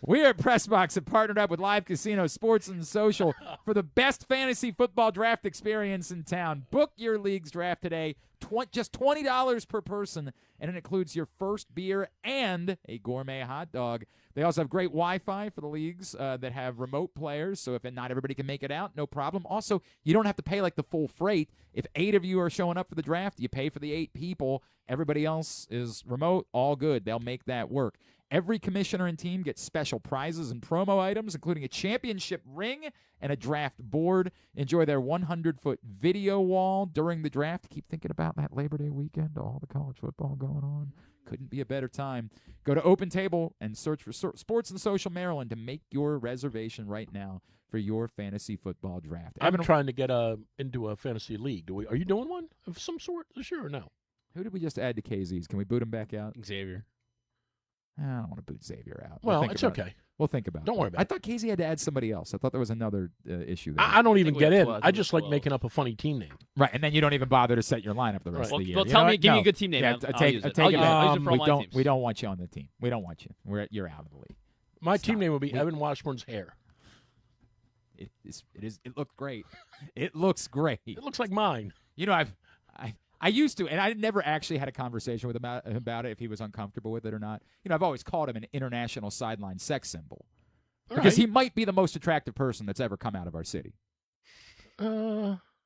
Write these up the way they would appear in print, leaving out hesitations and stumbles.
We at PressBox have partnered up with Live Casino Sports and Social for the best fantasy football draft experience in town. Book your league's draft today, just $20 per person, and it includes your first beer and a gourmet hot dog. They also have great Wi-Fi for the leagues that have remote players, so if not everybody can make it out, no problem. Also, you don't have to pay like the full freight. If 8 of you are showing up for the draft, you pay for the 8 people. Everybody else is remote, all good. They'll make that work. Every commissioner and team gets special prizes and promo items, including a championship ring and a draft board. Enjoy their 100-foot video wall during the draft. Keep thinking about that Labor Day weekend, all the college football going on. Couldn't be a better time. Go to Open Table and search for Sports and Social Maryland to make your reservation right now for your fantasy football draft. I'm trying to get into a fantasy league. Are you doing one of some sort this year or no? Who did we just add to KZ's? Can we boot him back out? Xavier. I don't want to boot Xavier out. Well, it's okay. We'll think about it. Don't worry about it. I thought KZ had to add somebody else. I thought there was another issue there. I don't even get in. I just like making up a funny team name. Right, and then you don't even bother to set your lineup the rest of the year. Well, give me a good team name. Yeah, I'll use it. I'll use it for all my teams. We don't want you on the team. We don't want you. You're out of the league. My team name would be Evan Washburn's hair. It looked great. It looks great. It looks like mine. You know, I used to, and I never actually had a conversation with him about it, if he was uncomfortable with it or not. You know, I've always called him an international sideline sex symbol because he might be the most attractive person that's ever come out of our city.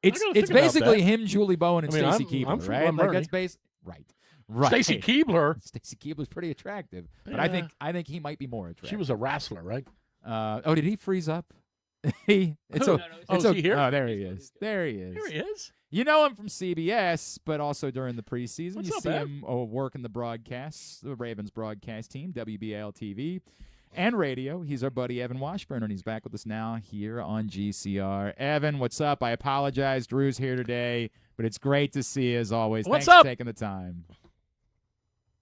It's basically him, Julie Bowen, and Stacy Keebler, right? Like that's right. Stacy Keebler. Stacy Keebler's pretty attractive, but Yeah. I think he might be more attractive. She was a wrestler, right? Did he freeze up? Is he here? Oh, there he is. There he is. Here he is. You know him from CBS, but also during the preseason. What's you up, see Ev? him working the broadcasts, the Ravens broadcast team, WBAL TV, and radio. He's our buddy Evan Washburn, and he's back with us now here on GCR. Evan, what's up? I apologize. Drew's here today, but it's great to see you as always. What's Thanks up? for taking the time.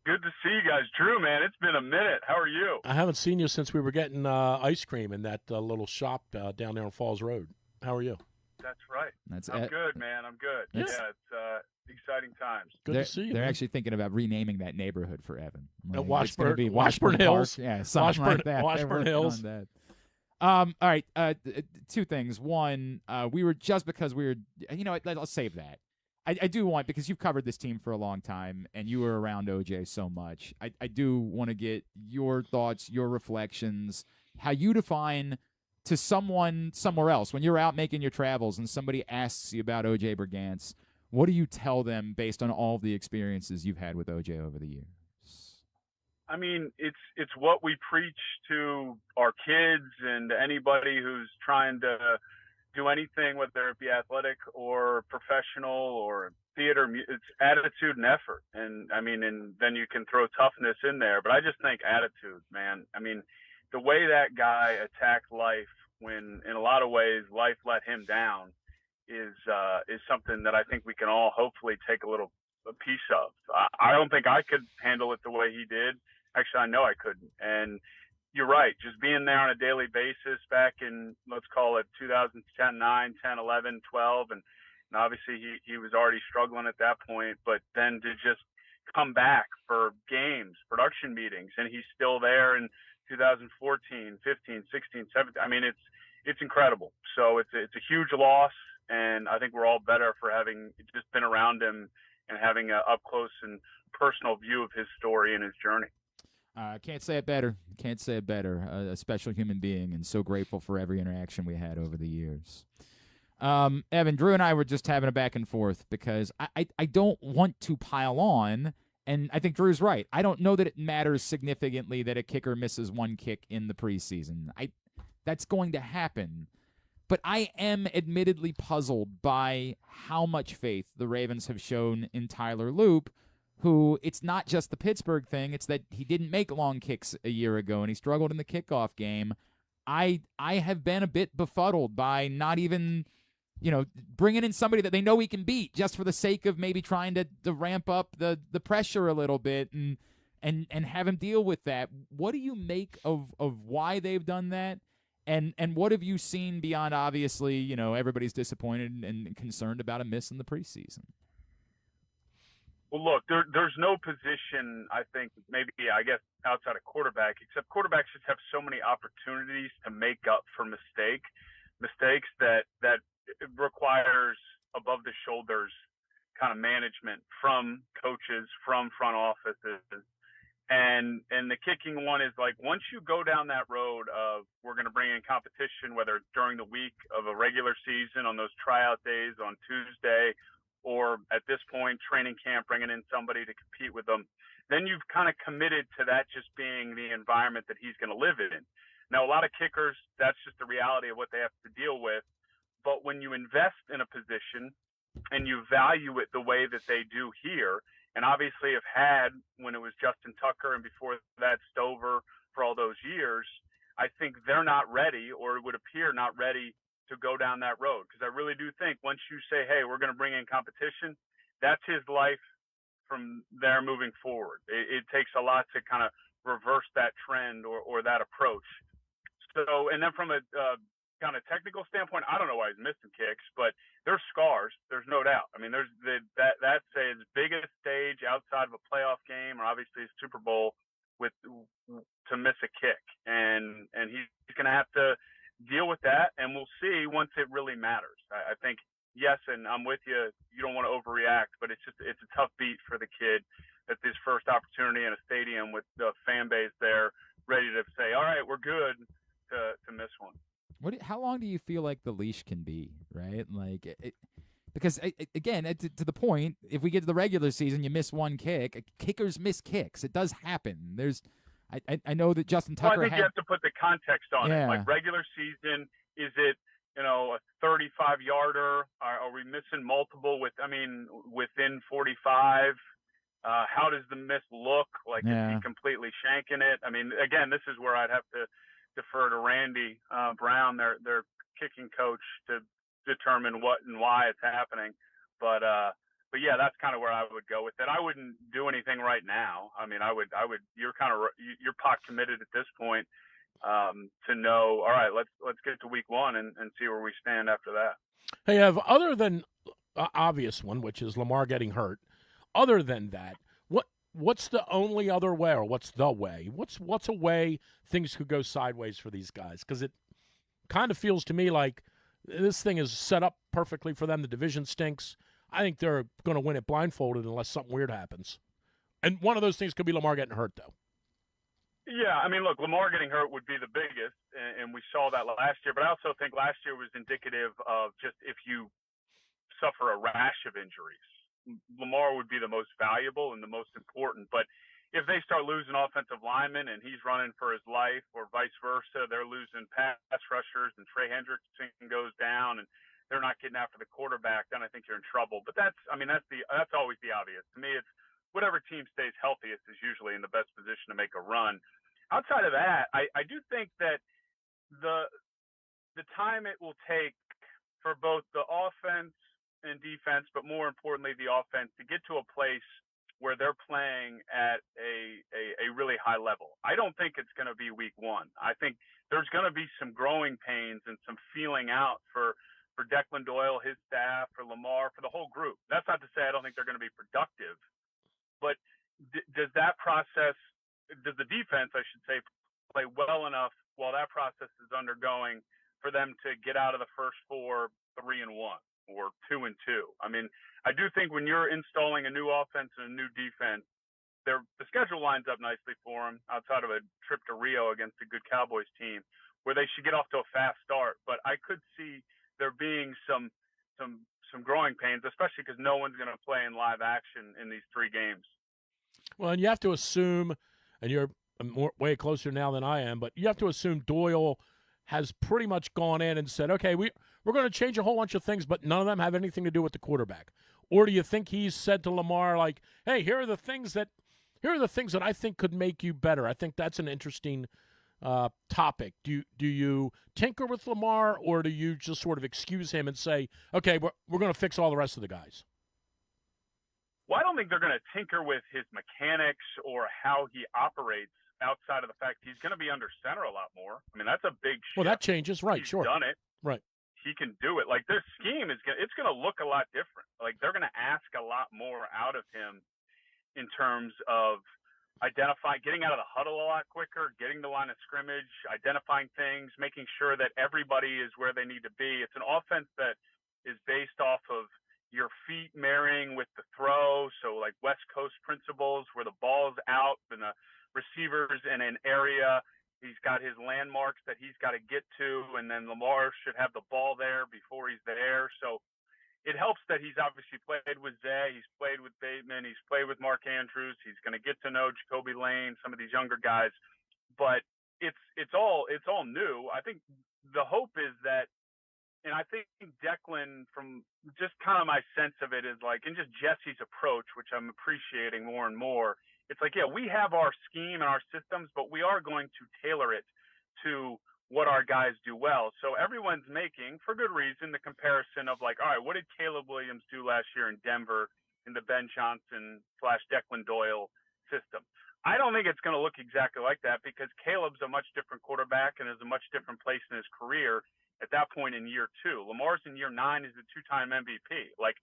Good to see you guys. Drew, man, it's been a minute. How are you? I haven't seen you since we were getting ice cream in that little shop down there on Falls Road. How are you? That's right. I'm good, man. I'm good. Yeah, it's exciting times. Good to see you. They're man. actually thinking about renaming that neighborhood for Evan. Like, Washburn- it's gonna be Washburn Park. Hills. Yeah, something like that. Washburn They're working Hills. on that. All right, two things. One, we were just because we were, let's save that. I do want, because you've covered this team for a long time and you were around OJ so much, I do want to get your thoughts, your reflections, how you define to someone somewhere else, when you're out making your travels and somebody asks you about OJ Brigance, what do you tell them based on all the experiences you've had with OJ over the years? I mean, it's what we preach to our kids and anybody who's trying to do anything, whether it be athletic or professional or theater. It's attitude and effort. And I mean, and then you can throw toughness in there, but I just think attitude, man. I mean, the way that guy attacked life, when in a lot of ways life let him down, is something that I think we can all hopefully take a piece of. I don't think I could handle it the way he did. Actually, I know I couldn't. And you're right. Just being there on a daily basis back in, let's call it 2010, 9, 10, 11, 12. And obviously he was already struggling at that point, but then to just come back for games, production meetings, and he's still there in 2014, 15, 16, 17. I mean, it's incredible. So it's a huge loss. And I think we're all better for having just been around him and having an up close and personal view of his story and his journey. Can't say it better. Can't say it better. A special human being, and so grateful for every interaction we had over the years. Evan, Drew and I were just having a back and forth because I don't want to pile on, and I think Drew's right. I don't know that it matters significantly that a kicker misses one kick in the preseason. That's going to happen. But I am admittedly puzzled by how much faith the Ravens have shown in Tyler Loop, who, it's not just the Pittsburgh thing, it's that he didn't make long kicks a year ago and he struggled in the kickoff game. I have been a bit befuddled by not even, bringing in somebody that they know he can beat just for the sake of maybe trying to ramp up the pressure a little bit and have him deal with that. What do you make of why they've done that? And what have you seen beyond, obviously, everybody's disappointed and concerned about a miss in the preseason? Well, look, there's no position, I think, I guess, outside of quarterback, except quarterbacks just have so many opportunities to make up for mistakes that requires above the shoulders kind of management from coaches, from front offices. And the kicking one is like, once you go down that road of we're going to bring in competition, whether it's during the week of a regular season on those tryout days on Tuesday, or at this point, training camp, bringing in somebody to compete with them, then you've kind of committed to that just being the environment that he's going to live in. Now, a lot of kickers, that's just the reality of what they have to deal with. But when you invest in a position and you value it the way that they do here, and obviously have had when it was Justin Tucker and before that Stover for all those years, I think they're not ready, or it would appear not ready, to go down that road. Because I really do think once you say, hey, we're going to bring in competition, that's his life from there moving forward. It takes a lot to kind of reverse that trend or that approach. So, and then from a kind of technical standpoint, I don't know why he's missing kicks, but there's scars. There's no doubt. I mean, there's that's his biggest stage outside of a playoff game, or obviously a Super Bowl, to miss a kick, and he's going to have to deal with that, and we'll see once it really matters. I think, yes, and I'm with you. You don't want to overreact, but it's a tough beat for the kid at this first opportunity in a stadium with the fan base there ready to say, all right, we're good, to miss one. How long do you feel like the leash can be, right? Like, because again, to the point, if we get to the regular season, you miss one kick. Kickers miss kicks. It does happen. I know that Justin Tucker. Well, I think you have to put the context on it. Like regular season, is it a 35-yarder? Are we missing multiple within 45? How does the miss look? Like, is he completely shanking it? I mean, again, this is where I'd have to defer to Randy Brown, their kicking coach, to determine what and why it's happening. But yeah, that's kind of where I would go with it. I wouldn't do anything right now. I mean, I would. You're pot committed at this point to know. All right, let's get to week one and see where we stand after that. Hey, Ev, other than obvious one, which is Lamar getting hurt, other than that, what's the only other way, or what's the way? What's a way things could go sideways for these guys? Because it kind of feels to me like this thing is set up perfectly for them. The division stinks. I think they're going to win it blindfolded unless something weird happens. And one of those things could be Lamar getting hurt, though. Yeah, I mean, look, Lamar getting hurt would be the biggest, and we saw that last year. But I also think last year was indicative of just if you suffer a rash of injuries, Lamar would be the most valuable and the most important. But if they start losing offensive linemen and he's running for his life, or vice versa, they're losing pass rushers and Trey Hendrickson goes down and they're not getting after the quarterback, then I think you're in trouble. But that's always the obvious. To me, it's whatever team stays healthiest is usually in the best position to make a run. Outside of that, I do think that the time it will take for both the offense and defense, but more importantly the offense, to get to a place where they're playing at a really high level. I don't think it's going to be week one. I think there's going to be some growing pains and some feeling out for Declan Doyle, his staff, for Lamar, for the whole group. That's not to say I don't think they're going to be productive, but does the defense, I should say, play well enough while that process is undergoing for them to get out of the first 4 3-1 or 2-2? I mean, I do think when you're installing a new offense and a new defense, the schedule lines up nicely for them outside of a trip to Rio against a good Cowboys team, where they should get off to a fast start. But I could see there being some growing pains, especially because no one's going to play in live action in these 3 games. Well, and you have to assume, and you're way closer now than I am, but you have to assume Doyle has pretty much gone in and said, okay, we're going to change a whole bunch of things, but none of them have anything to do with the quarterback. Or do you think he's said to Lamar, like, hey, here are the things that I think could make you better? I think that's an interesting topic. Do you tinker with Lamar, or do you just sort of excuse him and say, okay, we're going to fix all the rest of the guys? Well, I don't think they're going to tinker with his mechanics or how he operates outside of the fact he's going to be under center a lot more. I mean, that's a big shift. Well, that changes, right? He's sure, done it. Right. He can do it. Like, their scheme it's going to look a lot different. Like, they're going to ask a lot more out of him in terms of getting out of the huddle a lot quicker, getting the line of scrimmage, identifying things, making sure that everybody is where they need to be. It's an offense that is based off of your feet marrying with the throw. So like West Coast principles where the ball's out and the receiver's in an area. He's got his landmarks that he's got to get to, and then Lamar should have the ball there before he's there. So it helps that he's obviously played with Zay, he's played with Bateman, he's played with Mark Andrews, he's going to get to know Jacoby Lane, some of these younger guys, but it's all new. I think the hope is that, and I think Declan, from just kind of my sense of it, is like, and just Jesse's approach, which I'm appreciating more and more. It's like, yeah, we have our scheme and our systems, but we are going to tailor it to what our guys do well. So everyone's making, for good reason, the comparison of like, all right, what did Caleb Williams do last year in Denver in the Ben Johnson / Declan Doyle system? I don't think it's going to look exactly like that because Caleb's a much different quarterback and is a much different place in his career at that point in year 2. Lamar's in year 9, is a 2-time MVP. Like,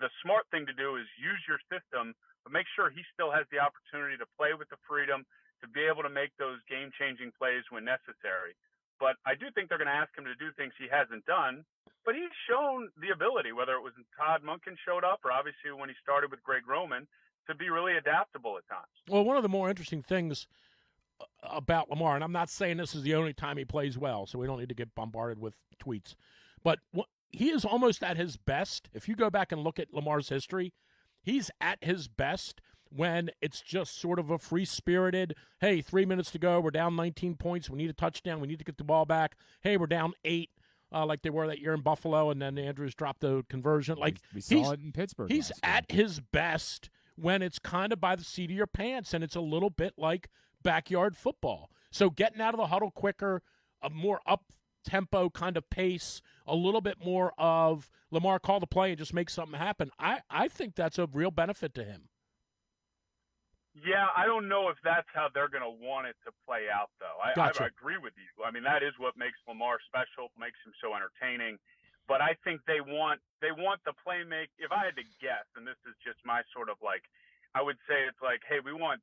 the smart thing to do is use your system, but make sure he still has the opportunity to play with the freedom to be able to make those game-changing plays when necessary. But I do think they're going to ask him to do things he hasn't done. But he's shown the ability, whether it was when Todd Monken showed up or obviously when he started with Greg Roman, to be really adaptable at times. Well, one of the more interesting things about Lamar, and I'm not saying this is the only time he plays well, so we don't need to get bombarded with tweets, but he is almost at his best. If you go back and look at Lamar's history, he's at his best when it's just sort of a free-spirited, hey, 3 minutes to go, we're down 19 points, we need a touchdown, we need to get the ball back. Hey, we're down 8, like they were that year in Buffalo, and then Andrews dropped the conversion. Like we saw it in Pittsburgh. He's at his best when it's kind of by the seat of your pants, and it's a little bit like backyard football. So getting out of the huddle quicker, a more up-tempo kind of pace, a little bit more of Lamar call the play and just make something happen, I think that's a real benefit to him. Yeah, I don't know if that's how they're going to want it to play out, though. Gotcha. I agree with you. I mean, that is what makes Lamar special, makes him so entertaining. But I think they want the playmaker. If I had to guess, and this is just my sort of like, I would say it's like, hey, we want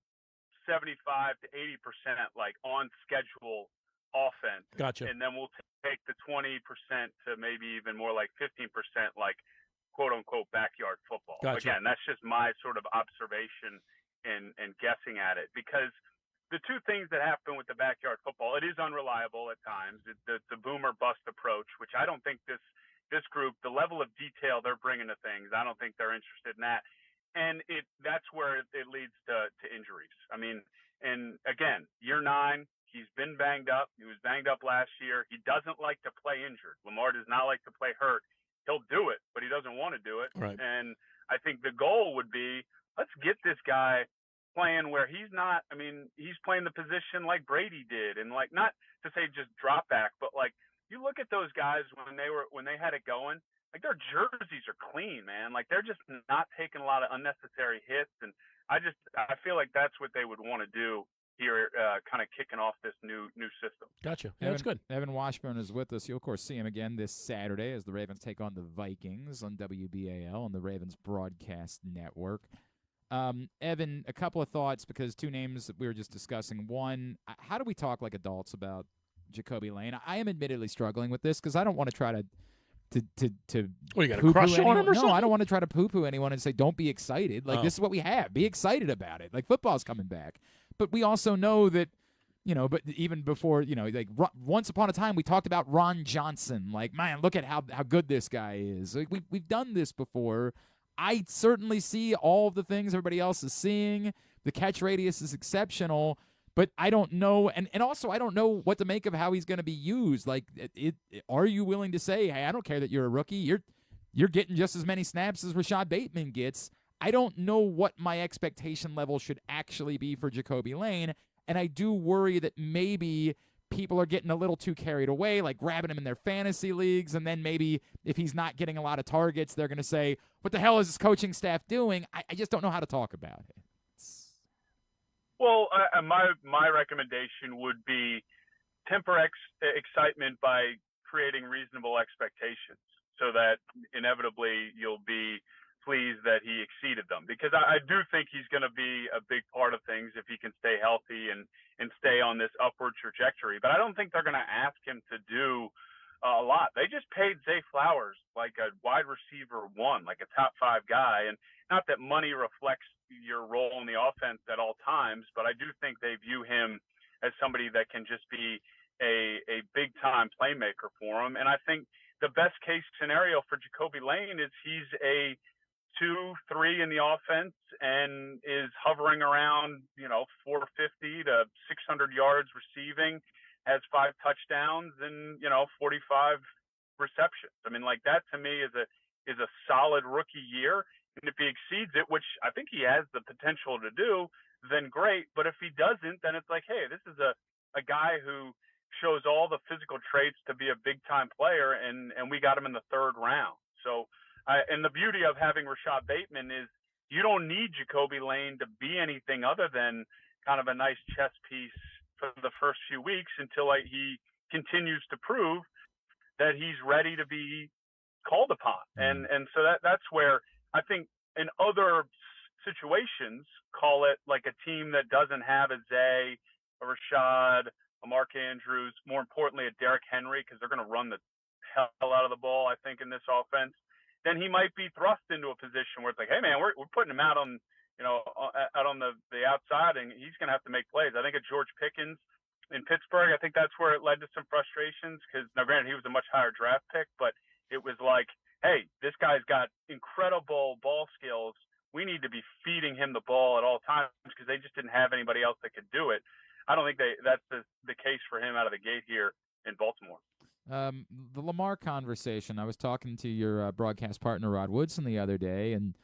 75 to 80% like on schedule offense. Gotcha. And then we'll take the 20% to maybe even more like 15% like quote unquote backyard football. Gotcha. Again, that's just my sort of observation and guessing at it, because the two things that happen with the backyard football, it is unreliable at times. It's a boom or bust approach, which I don't think this group, the level of detail they're bringing to things, I don't think they're interested in that. And that's where it leads to injuries. I mean, and again, year 9, he's been banged up. He was banged up last year. He doesn't like to play injured. Lamar does not like to play hurt. He'll do it, but he doesn't want to do it. Right. And I think the goal would be, let's get this guy playing where he's not, I mean, he's playing the position like Brady did, and like, not to say just drop back, but like, you look at those guys when they had it going, like their jerseys are clean, man. Like they're just not taking a lot of unnecessary hits. And I feel like that's what they would want to do here, kind of kicking off this new system. Gotcha. Yeah, that's good. Evan Washburn is with us. You'll, of course, see him again this Saturday as the Ravens take on the Vikings on WBAL on the Ravens Broadcast Network. Evan, a couple of thoughts, because two names that we were just discussing. One, how do we talk like adults about Jacoby Lane? I am admittedly struggling with this because I don't want to try to Well, you got a crush on him or something? No, I don't want to try to poo-poo anyone and say, don't be excited. Like, This is what we have. Be excited about it. Like, football's coming back. But we also know that, but even before, like once upon a time we talked about Ron Johnson. Like, man, look at how good this guy is. Like, we've done this before. I certainly see all of the things everybody else is seeing. The catch radius is exceptional, but I don't know, and also I don't know what to make of how he's going to be used. Like, are you willing to say, hey, I don't care that you're a rookie, you're getting just as many snaps as Rashad Bateman gets? I don't know what my expectation level should actually be for Jacoby Lane, and I do worry that maybe people are getting a little too carried away, like grabbing him in their fantasy leagues, and then maybe if he's not getting a lot of targets, they're going to say, what the hell is this coaching staff doing? I just don't know how to talk about it. Well, my recommendation would be temper excitement by creating reasonable expectations so that inevitably you'll be pleased that he exceeded them, because I do think he's going to be a big part of things if he can stay healthy and stay on this upward trajectory. But I don't think they're going to ask him to do a lot. They just paid Zay Flowers like a wide receiver one, like a top 5 guy. And not that money reflects your role in the offense at all times, but I do think they view him as somebody that can just be a big time playmaker for him. And I think the best case scenario for Jacoby Lane is he's a 2-3 in the offense and is hovering around, 450 to 600 yards receiving, has 5 touchdowns and, 45 receptions. I mean, like, that to me is a solid rookie year. And if he exceeds it, which I think he has the potential to do, then great. But if he doesn't, then it's like, hey, this is a guy who shows all the physical traits to be a big time player, and we got him in the 3rd round. So, and the beauty of having Rashad Bateman is you don't need Jacoby Lane to be anything other than kind of a nice chess piece for the first few weeks until he continues to prove that he's ready to be called upon. And so that's where I think in other situations, call it like a team that doesn't have a Zay, a Rashad, a Mark Andrews, more importantly, a Derrick Henry, because they're going to run the hell out of the ball, I think, in this offense, then he might be thrust into a position where it's like, hey, man, we're putting him out on, out on the outside, and he's going to have to make plays. I think of George Pickens in Pittsburgh. I think that's where it led to some frustrations because, now granted, he was a much higher draft pick, but it was like, hey, this guy's got incredible ball skills. We need to be feeding him the ball at all times because they just didn't have anybody else that could do it. I don't think that's the case for him out of the gate here in Baltimore. The Lamar conversation, I was talking to your broadcast partner, Rod Woodson, the other day, and,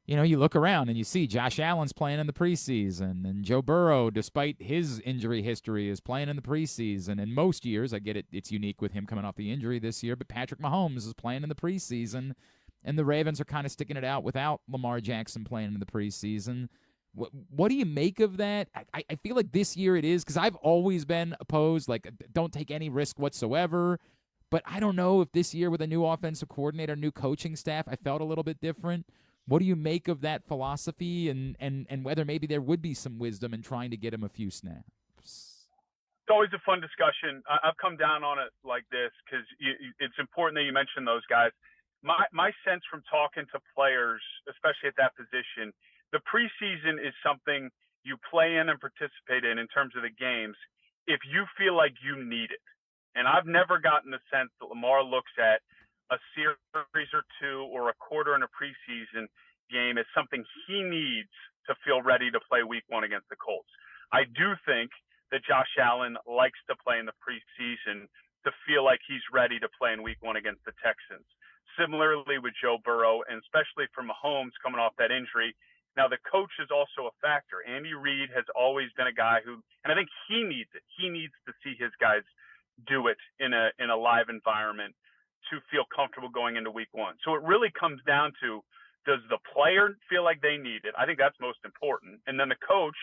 you look around and you see Josh Allen's playing in the preseason, and Joe Burrow, despite his injury history, is playing in the preseason. And most years, I get it, it's unique with him coming off the injury this year, but Patrick Mahomes is playing in the preseason, and the Ravens are kind of sticking it out without Lamar Jackson playing in the preseason. What do you make of that? I feel like this year it is, because I've always been opposed, like, don't take any risk whatsoever. But I don't know if this year with a new offensive coordinator, new coaching staff, I felt a little bit different. What do you make of that philosophy and whether maybe there would be some wisdom in trying to get him a few snaps? It's always a fun discussion. I've come down on it like this because it's important that you mention those guys. My sense from talking to players, especially at that position, the preseason is something you play in and participate in terms of the games if you feel like you need it. And I've never gotten the sense that Lamar looks at a series or two or a quarter in a preseason game as something he needs to feel ready to play week 1 against the Colts. I do think that Josh Allen likes to play in the preseason to feel like he's ready to play in week 1 against the Texans. Similarly with Joe Burrow, and especially for Mahomes coming off that injury. Now, the coach is also a factor. Andy Reid has always been a guy who, and I think he needs it. He needs to see his guys do it in a live environment to feel comfortable going into week 1. So it really comes down to, does the player feel like they need it? I think that's most important. And then the coach,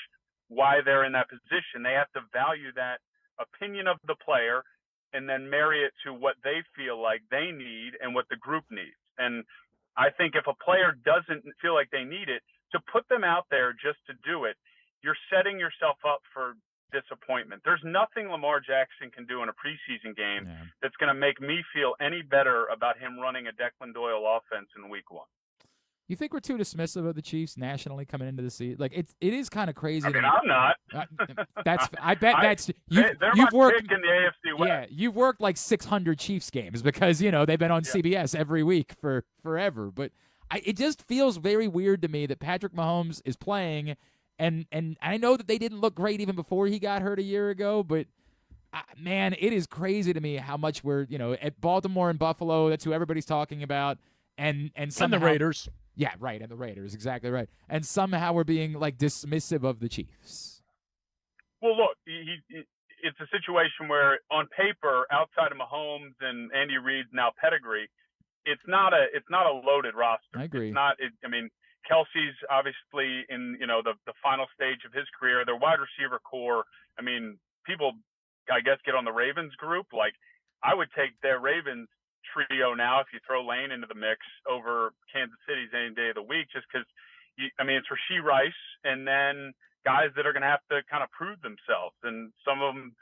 why they're in that position, they have to value that opinion of the player and then marry it to what they feel like they need and what the group needs. And I think if a player doesn't feel like they need it, to put them out there just to do it, you're setting yourself up for disappointment. There's nothing Lamar Jackson can do in a preseason game that's going to make me feel any better about him running a Declan Doyle offense in week 1. You think we're too dismissive of the Chiefs nationally coming into the season? Like it is kind of crazy. I mean, I'm not. I bet that's they're you've my worked pick in the AFC West. Yeah, you've worked like 600 Chiefs games because they've been on CBS every week for forever. But it just feels very weird to me that Patrick Mahomes is playing, and I know that they didn't look great even before he got hurt a year ago, but. Man, it is crazy to me how much we're at Baltimore and Buffalo. That's who everybody's talking about, and somehow, the Raiders. Yeah, right, and the Raiders, exactly right. And somehow we're being like dismissive of the Chiefs. Well, look, it's a situation where on paper, outside of Mahomes and Andy Reid's now pedigree, it's not a loaded roster. I agree. It's not. I mean, Kelsey's obviously in the final stage of his career. Their wide receiver core. I mean, people, I guess, get on the Ravens group. Like, I would take their Ravens trio now if you throw Lane into the mix over Kansas City's any day of the week, just because, it's Rashee Rice and then guys that are going to have to kind of prove themselves. And some of them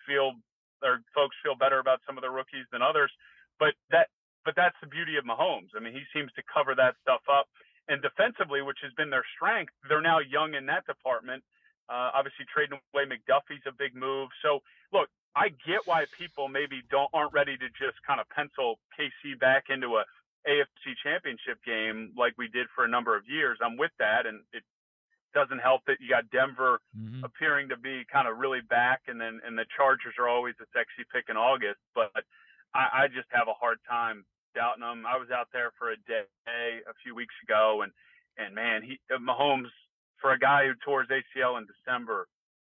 folks feel better about some of the rookies than others. But that's the beauty of Mahomes. I mean, he seems to cover that stuff up. And defensively, which has been their strength, they're now young in that department. Obviously, trading away McDuffie's a big move. So, look, I get why people maybe aren't ready to just kind of pencil KC back into a AFC Championship game like we did for a number of years. I'm with that, and it doesn't help that you got Denver appearing to be kind of really back, and the Chargers are always a sexy pick in August. But I just have a hard time doubting them. I was out there for a day a few weeks ago, and man, Mahomes, for a guy who tore his ACL in December,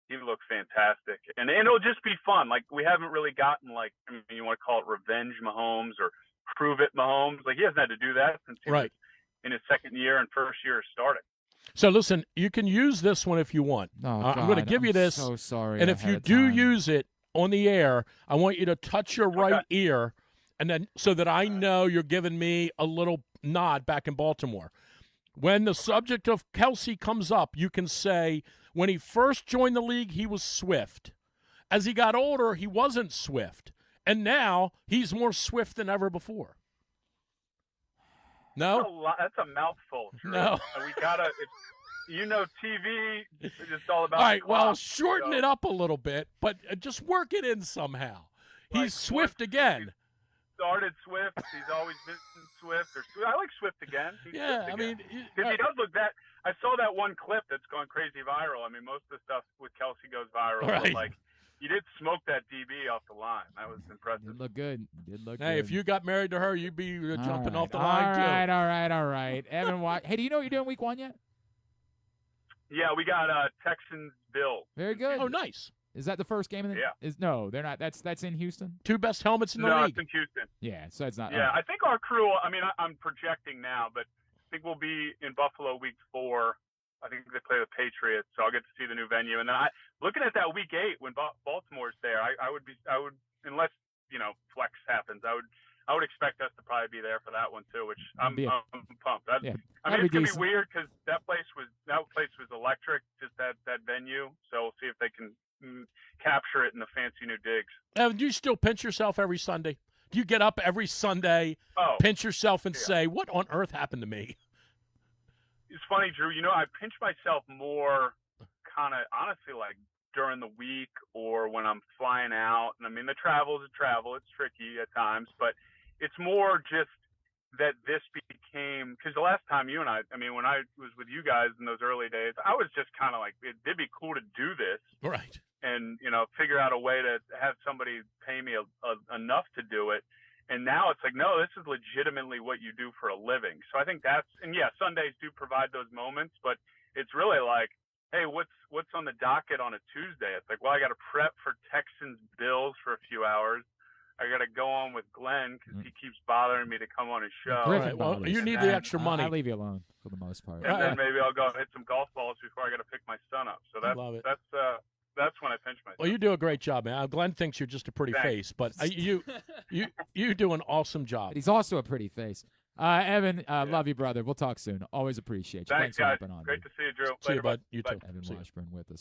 he looked fantastic. And it'll just be fun. Like, we haven't really gotten, you want to call it revenge Mahomes or prove it Mahomes. Like, he hasn't had to do that since he was in his second year and first year of starting. So, listen, you can use this one if you want. I'm going to give you this. So sorry. And if you do use it on the air, I want you to touch your right ear, and then so that I know you're giving me a little nod back in Baltimore. When the subject of Kelce comes up, you can say, when he first joined the league, he was swift. As he got older, he wasn't swift. And now he's more swift than ever before. No? That's a mouthful, Drew. No. We got to, TV is just all about all right, clock, well, shorten it up a little bit, but just work it in somehow. He's swift again. Started Swift. He's always been Swift. I like Swift again. I mean, he does look that. I saw that one clip that's going crazy viral. I mean, most of the stuff with Kelce goes viral. Right. But you did smoke that DB off the line. That was impressive. Did look good. Did look hey, good. if you got married to her, you'd be jumping off the line too. All right. Evan, hey, do you know what you're doing week 1 yet? Yeah, we got Texans Bills. Very good. Oh, nice. Is that the first game? No, they're not. That's in Houston. 2 best helmets in the league. No, league. it's in Houston. Yeah, so it's not. Yeah, I think our crew. I mean, I'm projecting now, but I think we'll be in Buffalo week 4. I think they play the Patriots, so I'll get to see the new venue. And then looking at that week 8 when Baltimore's there, I would unless flex happens, I would expect us to probably be there for that one too, which I'm pumped. I mean, it's gonna be weird because that place was electric, just that venue. So we'll see if they can capture it in the fancy new digs. Do you still pinch yourself every Sunday? Do you get up every Sunday, pinch yourself, and say, "What on earth happened to me?" It's funny, Drew. I pinch myself more, kind of honestly, like during the week or when I'm flying out. And I mean, the travel is a travel. It's tricky at times, but it's more just that this became, because the last time you and I mean, when I was with you guys in those early days, I was just kind of like, it'd be cool to do this. Right. And, figure out a way to have somebody pay me enough to do it. And now it's like, no, this is legitimately what you do for a living. So I think Sundays do provide those moments, but it's really like, hey, what's on the docket on a Tuesday? It's like, well, I got to prep for Texans Bills for a few hours. I got to go on with Glenn because he keeps bothering me to come on his show. Right. Well, you need the extra money. I'll leave you alone for the most part. And then maybe I'll go hit some golf balls before I got to pick my son up. So that's when I pinch myself. Well, you do a great job, man. Glenn thinks you're just a pretty face, but you do an awesome job. But he's also a pretty face. Evan, love you, brother. We'll talk soon. Always appreciate you. Thanks for guys. hopping on. Great to see you, Drew. See you, bud. You too. Evan Washburn with us.